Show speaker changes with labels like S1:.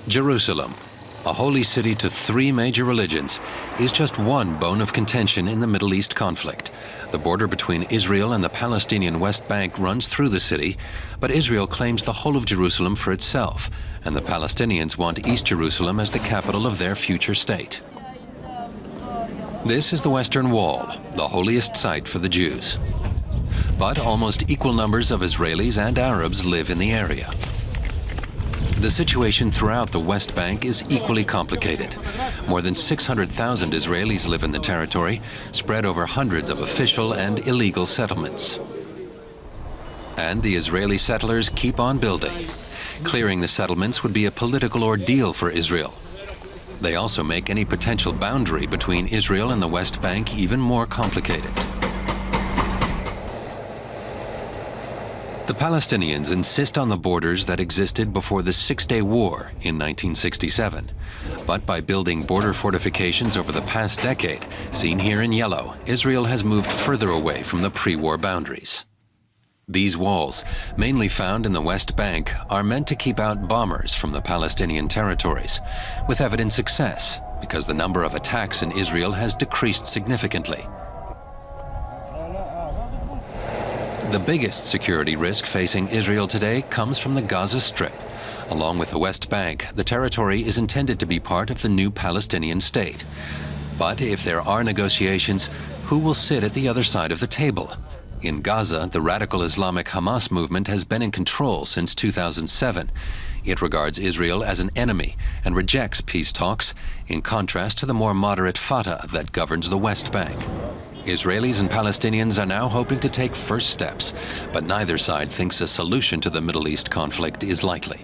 S1: Jerusalem, a holy city to three major religions, is just one bone of contention in the Middle East conflict. The border between Israel and the Palestinian West Bank runs through the city, but Israel claims the whole of Jerusalem for itself, and the Palestinians want East Jerusalem as the capital of their future state. This is the Western Wall, the holiest site for the Jews. But almost equal numbers of Israelis and Arabs live in the area. The situation throughout the West Bank is equally complicated. More than 600,000 Israelis live in the territory, spread over hundreds of official and illegal settlements. And the Israeli settlers keep on building. Clearing the settlements would be a political ordeal for Israel. They also make any potential boundary between Israel and the West Bank even more complicated. The Palestinians insist on the borders that existed before the Six-Day War in 1967. But by building border fortifications over the past decade, seen here in yellow, Israel has moved further away from the pre-war boundaries. These walls, mainly found in the West Bank, are meant to keep out bombers from the Palestinian territories, with evident success, because the number of attacks in Israel has decreased significantly. The biggest security risk facing Israel today comes from the Gaza Strip. Along with the West Bank, the territory is intended to be part of the new Palestinian state. But if there are negotiations, who will sit at the other side of the table? In Gaza, the radical Islamic Hamas movement has been in control since 2007. It regards Israel as an enemy and rejects peace talks, in contrast to the more moderate Fatah that governs the West Bank. Israelis and Palestinians are now hoping to take first steps, but neither side thinks a solution to the Middle East conflict is likely.